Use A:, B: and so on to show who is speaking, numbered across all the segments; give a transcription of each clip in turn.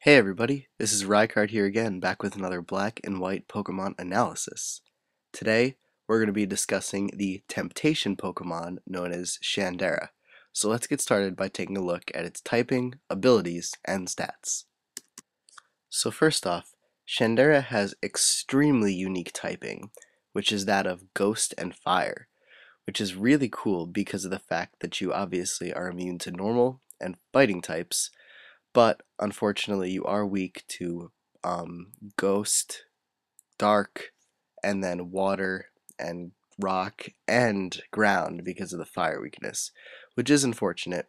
A: Hey everybody, this is Rykard here again, back with another black and white Pokemon analysis. Today, we're going to be discussing the Temptation Pokemon known as Shandera. So let's get started by taking a look at its typing, abilities, and stats. So first off, Shandera has extremely unique typing, which is that of Ghost and Fire, which is really cool because of the fact that you obviously are immune to normal and fighting types, but unfortunately you are weak to ghost, dark, and then water and rock and ground because of the fire weakness, which is unfortunate.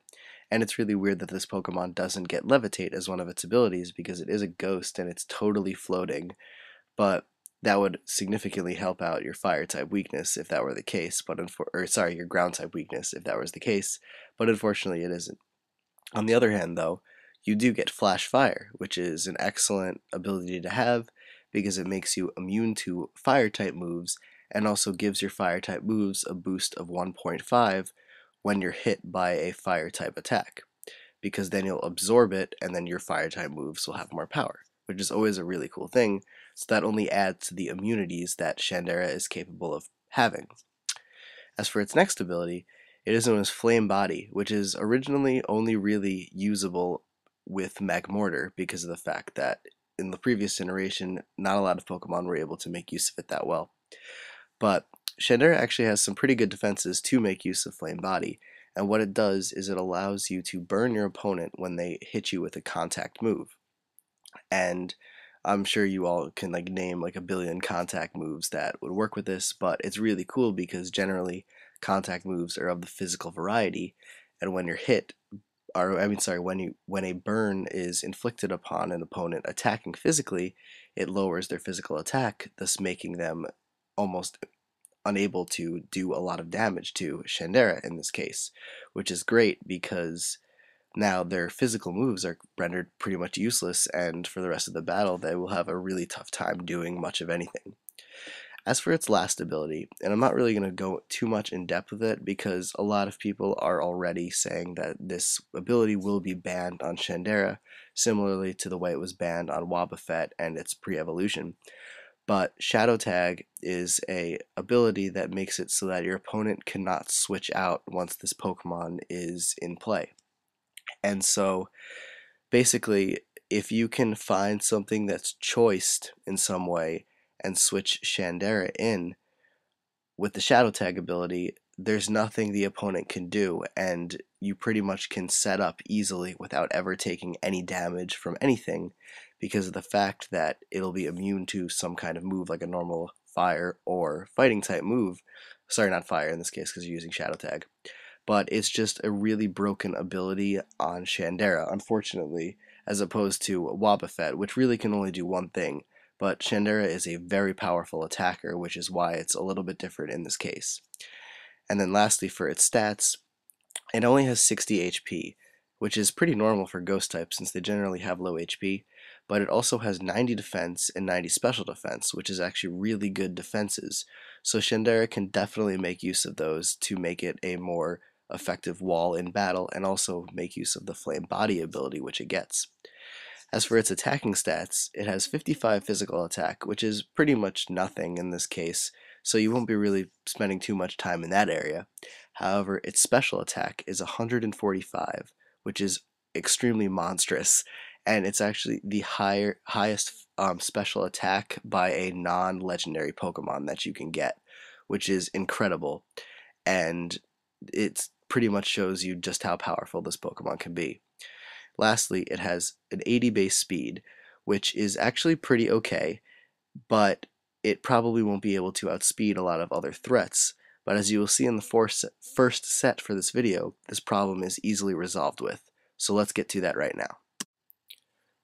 A: And it's really weird that this Pokemon doesn't get Levitate as one of its abilities because it is a ghost and it's totally floating, but that would significantly help out your fire type weakness if that were the case, but your ground type weakness if that was the case, but unfortunately it isn't. On the other hand, though, you do get Flash Fire, which is an excellent ability to have because it makes you immune to fire type moves and also gives your fire type moves a boost of 1.5 when you're hit by a fire type attack, because then you'll absorb it and then your fire type moves will have more power, which is always a really cool thing. So that only adds to the immunities that Shandera is capable of having. As for its next ability, it is known as Flame Body, which is originally only really usable with Magmortar because of the fact that in the previous generation, not a lot of Pokemon were able to make use of it that well. But Shandera actually has some pretty good defenses to make use of Flame Body, and what it does is it allows you to burn your opponent when they hit you with a contact move. And I'm sure you all can name like a billion contact moves that would work with this, but it's really cool because generally contact moves are of the physical variety, and when you're hit, or I mean, sorry, when a burn is inflicted upon an opponent attacking physically, it lowers their physical attack, thus making them almost unable to do a lot of damage to Shandera in this case, which is great because now their physical moves are rendered pretty much useless, and for the rest of the battle they will have a really tough time doing much of anything. As for its last ability, and I'm not really going to go too much in depth with it because a lot of people are already saying that this ability will be banned on Shandera, similarly to the way it was banned on Wobbuffet and its pre-evolution. But Shadow Tag is a ability that makes it so that your opponent cannot switch out once this Pokemon is in play. And so basically, if you can find something that's choiced in some way and switch Shandera in with the Shadow Tag ability, there's nothing the opponent can do, and you pretty much can set up easily without ever taking any damage from anything because of the fact that it'll be immune to some kind of move like a normal fire or fighting type move. Sorry, not fire in this case because you're using Shadow Tag, but it's just a really broken ability on Shandera, unfortunately, as opposed to Wobbuffet, which really can only do one thing. But Shandera is a very powerful attacker, which is why it's a little bit different in this case. And then lastly, for its stats, it only has 60 HP, which is pretty normal for ghost types since they generally have low HP, but it also has 90 defense and 90 special defense, which is actually really good defenses. So Shandera can definitely make use of those to make it a more effective wall in battle and also make use of the flame body ability which it gets. As for its attacking stats, it has 55 physical attack, which is pretty much nothing in this case, so you won't be really spending too much time in that area. However, its special attack is 145, which is extremely monstrous, and it's actually the highest special attack by a non-legendary Pokemon that you can get, which is incredible, and it pretty much shows you just how powerful this Pokemon can be. Lastly, it has an 80 base speed, which is actually pretty okay, but it probably won't be able to outspeed a lot of other threats. But as you will see in the first set for this video, this problem is easily resolved with. So let's get to that right now.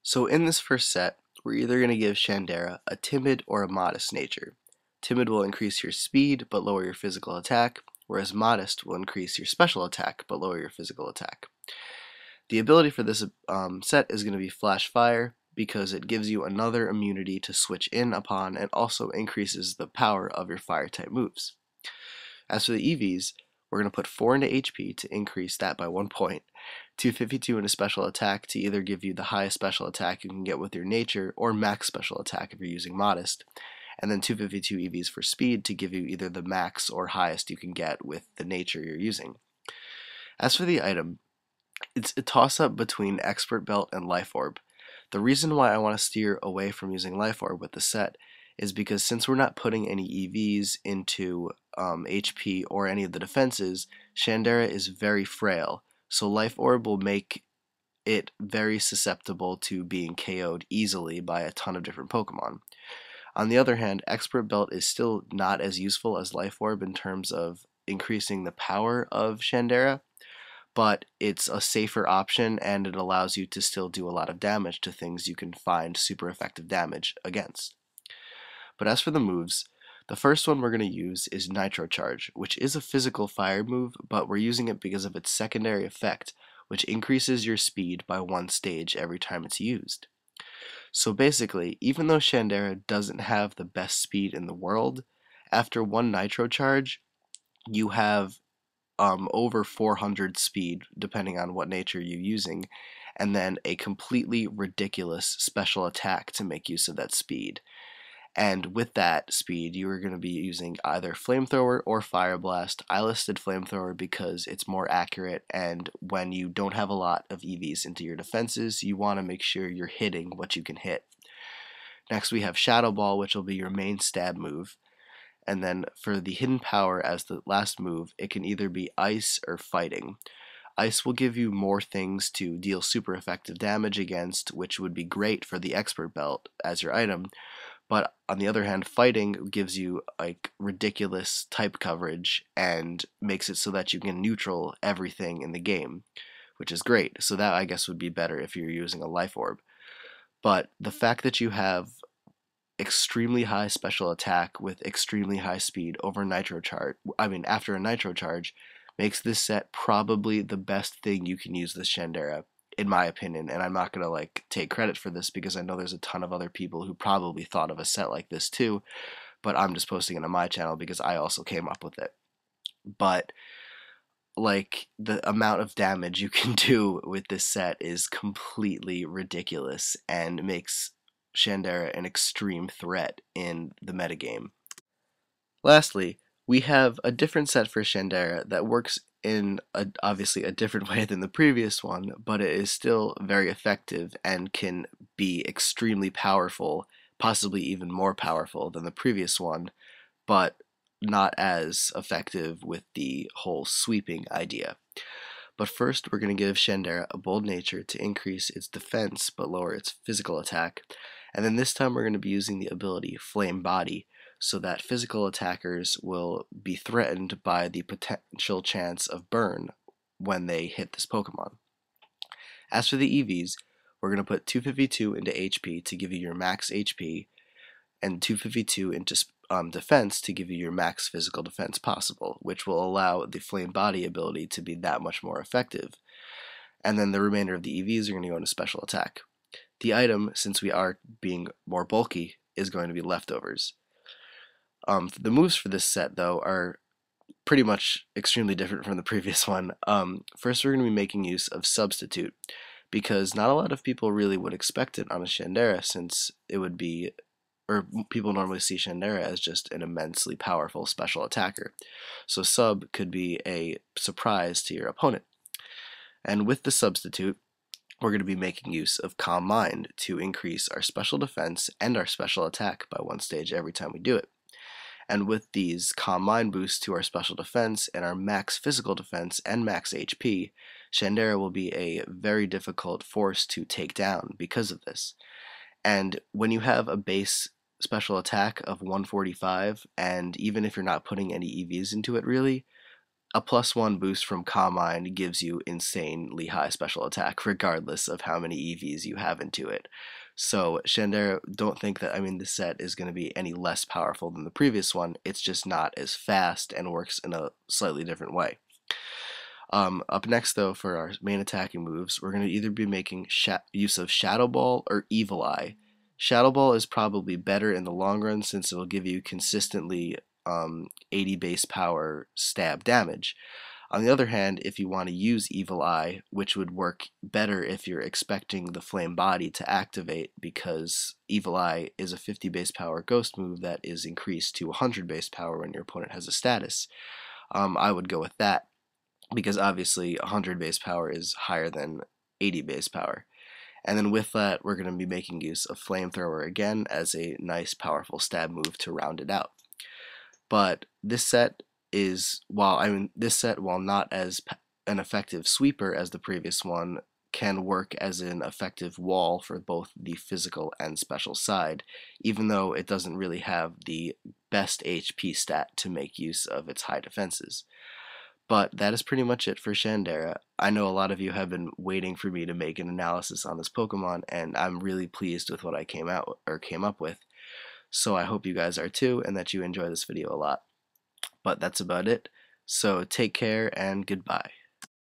A: So in this first set, we're either going to give Shandera a timid or a modest nature. Timid will increase your speed but lower your physical attack, whereas modest will increase your special attack but lower your physical attack. The ability for this set is going to be Flash Fire because it gives you another immunity to switch in upon and also increases the power of your fire type moves. As for the EVs, we're going to put 4 into HP to increase that by 1 point, 252 into special attack to either give you the highest special attack you can get with your nature or max special attack if you're using modest, and then 252 EVs for speed to give you either the max or highest you can get with the nature you're using. As for the item, it's a toss-up between Expert Belt and Life Orb. The reason why I want to steer away from using Life Orb with the set is because since we're not putting any EVs into HP or any of the defenses, Shandera is very frail, so Life Orb will make it very susceptible to being KO'd easily by a ton of different Pokemon. On the other hand, Expert Belt is still not as useful as Life Orb in terms of increasing the power of Shandera, but it's a safer option and it allows you to still do a lot of damage to things you can find super effective damage against. But as for the moves, the first one we're going to use is Nitro Charge, which is a physical fire move, but we're using it because of its secondary effect, which increases your speed by 1 stage every time it's used. So basically, even though Shandera doesn't have the best speed in the world, after 1 Nitro Charge, you have over 400 speed, depending on what nature you're using, and then a completely ridiculous special attack to make use of that speed. And with that speed, you are going to be using either Flamethrower or Fire Blast. I listed Flamethrower because it's more accurate, and when you don't have a lot of EVs into your defenses, you want to make sure you're hitting what you can hit. Next we have Shadow Ball, which will be your main stab move. And then for the Hidden Power as the last move, it can either be Ice or Fighting. Ice will give you more things to deal super effective damage against, which would be great for the Expert Belt as your item. But on the other hand, Fighting gives you like ridiculous type coverage and makes it so that you can neutral everything in the game, which is great. So that I guess would be better if you're using a Life Orb. But the fact that you have extremely high special attack with extremely high speed over after a Nitro Charge makes this set probably the best thing you can use this Shandera, in my opinion, and I'm not gonna take credit for this because I know there's a ton of other people who probably thought of a set like this too, but I'm just posting it on my channel because I also came up with it. But the amount of damage you can do with this set is completely ridiculous and makes Shandera an extreme threat in the metagame. Lastly, we have a different set for Shandera that works in obviously a different way than the previous one, but it is still very effective and can be extremely powerful, possibly even more powerful than the previous one, but not as effective with the whole sweeping idea. But first, we're going to give Shandera a bold nature to increase its defense but lower its physical attack. And then this time we're going to be using the ability Flame Body, so that physical attackers will be threatened by the potential chance of burn when they hit this Pokemon. As for the EVs, we're going to put 252 into HP to give you your max HP, and 252 into defense to give you your max physical defense possible, which will allow the Flame Body ability to be that much more effective. And then the remainder of the EVs are going to go into special attack. The item, since we are being more bulky, is going to be Leftovers. The moves for this set, though, are pretty much extremely different from the previous one. First, we're going to be making use of Substitute, because not a lot of people really would expect it on a Shandera, since it would be, or people normally see Shandera as just an immensely powerful special attacker. So Sub could be a surprise to your opponent. And with the Substitute, we're going to be making use of Calm Mind to increase our special defense and our special attack by 1 stage every time we do it. And with these Calm Mind boosts to our special defense and our max physical defense and max HP, Shandera will be a very difficult force to take down because of this. And when you have a base special attack of 145, and even if you're not putting any EVs into it really, a +1 boost from Calm Mind gives you insanely high special attack regardless of how many EVs you have into it. So Shandera, don't think that, this set is going to be any less powerful than the previous one, it's just not as fast and works in a slightly different way. Up next though, for our main attacking moves, we're going to either be making use of Shadow Ball or Evil Eye. Shadow Ball is probably better in the long run since it will give you consistently 80 base power stab damage, On the other hand, if you want to use Evil Eye, which would work better if you're expecting the Flame Body to activate, because Evil Eye is a 50 base power ghost move that is increased to 100 base power when your opponent has a status, I would go with that, because obviously 100 base power is higher than 80 base power. And then with that, we're going to be making use of Flamethrower again as a nice powerful stab move to round it out. But this set while not as an effective sweeper as the previous one, can work as an effective wall for both the physical and special side, even though it doesn't really have the best HP stat to make use of its high defenses. But that is pretty much it for Shandera. I know a lot of you have been waiting for me to make an analysis on this Pokemon, and I'm really pleased with what I came up with. So I hope you guys are too, and that you enjoy this video a lot. But that's about it. So take care and goodbye.